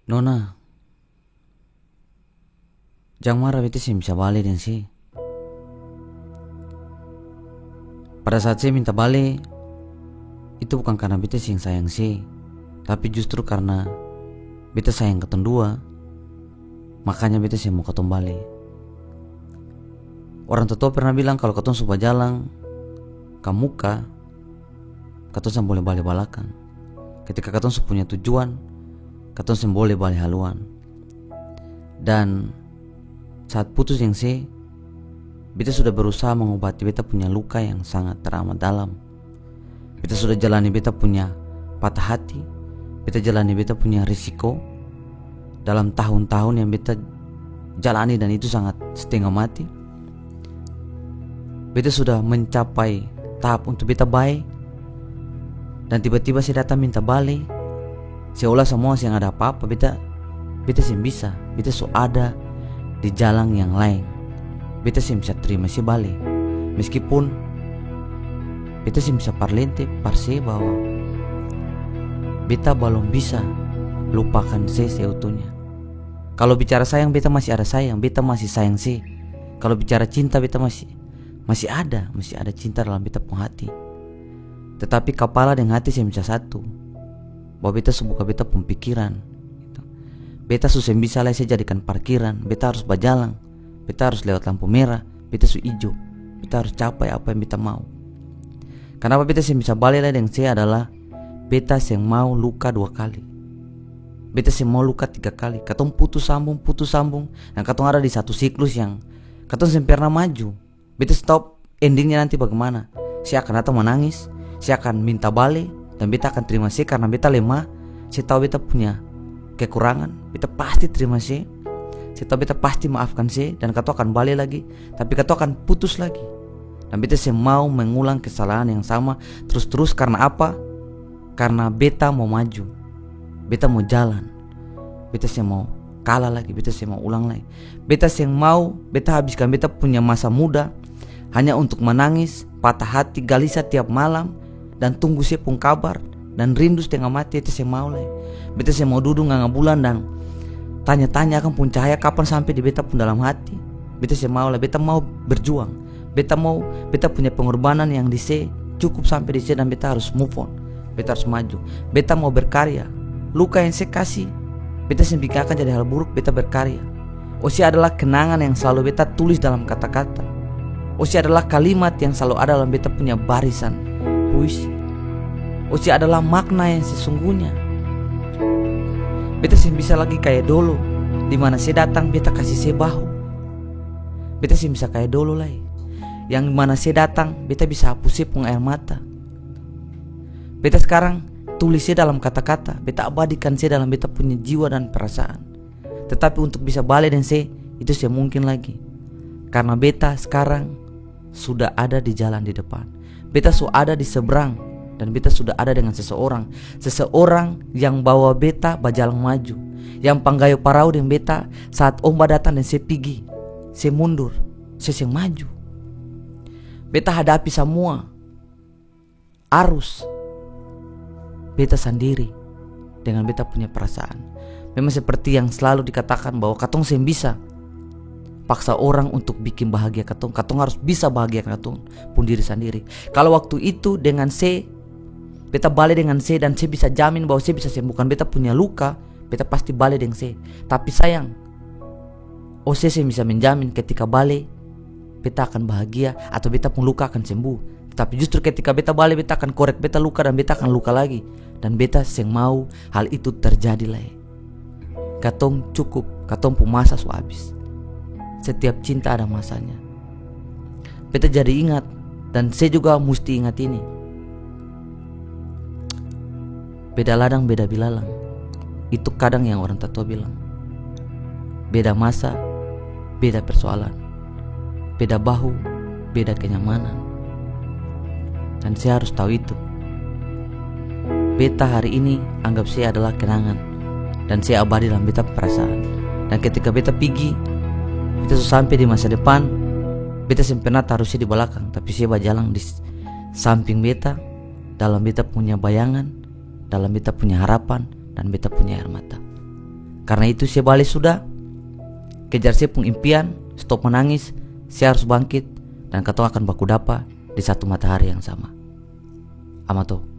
Nona, jangan marah, beta sih bisa balik dan sih. Pada saat saya minta balik, itu bukan karena beta sih yang sayang sih, tapi justru karena beta sayang ketong dua. Makanya beta sih mau ketong balik. Orang tua pernah bilang kalau ketong sudah jalan ke muka, ketong sih boleh balik balakan. Ketika ketong sudah punya tujuan, ketong sih boleh balik haluan. Dan saat putus yang sih, beta sudah berusaha mengobati beta punya luka yang sangat teramat dalam. Beta sudah jalani beta punya patah hati, beta jalani beta punya risiko dalam tahun-tahun yang beta jalani, dan itu sangat setengah mati. Beta sudah mencapai tahap untuk beta baik, dan tiba-tiba saya datang minta balik, seolah semua yang ada apa-apa. Beta sih bisa, beta so ada di jalan yang lain. Beta sih bisa terima sih balik, meskipun beta sih bisa parlente parse bahwa beta belum bisa lupakan saya seutuhnya. Kalau bicara sayang, beta masih ada sayang, beta masih sayang sih. Kalau bicara cinta, beta masih ada cinta dalam beta pun hati. Tetapi kepala dan hati saya bisa satu, bahwa beta sebuka beta pun pikiran gitu. Beta susah bisa lah saya jadikan parkiran. Beta harus berjalan, beta harus lewat lampu merah, beta su hijau. Beta harus capai apa yang beta mau. Kenapa beta sih bisa balik lah dengan saya adalah beta sih mau luka 2 kali, beta sih mau luka 3 kali. Katong putus sambung, dan katong ada di satu siklus yang katong sih pernah maju. Beta stop endingnya nanti bagaimana. Saya akan datang menangis, saya akan minta balik, dan beta akan terima sih karena beta lemah. Saya tahu beta punya kekurangan, beta pasti terima sih. Saya tahu beta pasti maafkan sih, dan katong akan balik lagi, tapi katong akan putus lagi. Dan beta sih mau mengulang kesalahan yang sama terus karena apa? Karena beta mau maju, beta mau jalan, beta sih mau kalah lagi, beta sih mau ulang lagi. Beta sih mau beta habiskan beta punya masa muda hanya untuk menangis, patah hati, gelisah tiap malam, dan tunggu saya pun kabar, dan rindu setengah mati. Beta sih mau lagi. Beta sih mau duduk nganga bulan dan tanya-tanya akan pun cahaya kapan sampai di beta pun dalam hati. Beta sih mau lah, beta mau berjuang. Beta punya pengorbanan yang di saya cukup sampai di saya, dan beta harus move on. Beta harus maju. Beta mau berkarya. Luka yang saya kasih, beta sih pikirkan jadi hal buruk. Beta berkarya. Osi adalah kenangan yang selalu beta tulis dalam kata-kata. Osi adalah kalimat yang selalu ada dalam beta punya barisan puisi. Osi adalah makna yang sesungguhnya. Beta sih bisa lagi kayak dulu, dimana saya datang beta kasih saya bahu. Beta sih bisa kayak dulu lagi, yang mana saya datang beta bisa hapus saya pun air mata. Beta sekarang tulisnya dalam kata-kata, beta abadikan saya dalam beta punya jiwa dan perasaan. Tetapi untuk bisa balik dan saya, itu saya mungkin lagi, karena beta sekarang sudah ada di jalan di depan. Beta sudah ada di seberang, dan beta sudah ada dengan seseorang yang bawa beta berjalan maju, yang panggayo parau dengan beta saat ombak datang dan saya pergi, saya mundur, saya maju. Beta hadapi semua arus beta sendiri dengan beta punya perasaan. Memang seperti yang selalu dikatakan bahwa katong sen bisa paksa orang untuk bikin bahagia katong. Katong harus bisa bahagia katong pun diri sendiri. Kalau waktu itu dengan saya, beta balik dengan saya, dan saya bisa jamin bahwa saya bisa sembuhkan beta punya luka, beta pasti balik dengan saya. Tapi sayang, saya bisa menjamin ketika balik beta akan bahagia atau beta pun luka akan sembuh. Tapi justru ketika beta balik, beta akan korek beta luka, dan beta akan luka lagi. Dan beta seng mau hal itu terjadi lagi. Katong cukup, katong pun masa su habis. Setiap cinta ada masanya. Beta jadi ingat, dan saya juga mesti ingat ini. Beda ladang beda bilalang, itu kadang yang orang tua bilang. Beda masa, beda persoalan. Beda bahu, beda kenyamanan. Dan saya harus tahu itu. Beta hari ini anggap saya adalah kenangan, dan saya abadi dalam beta perasaan. Dan ketika beta pergi, beta sampai di masa depan, beta pernah taruhnya di belakang, tapi saya berjalan di samping beta, dalam beta punya bayangan, dalam beta punya harapan, dan beta punya air mata. Karena itu saya balik sudah. Kejar saya pun impian, stop menangis. Saya harus bangkit dan katong akan baku dapa di satu matahari yang sama. Amato.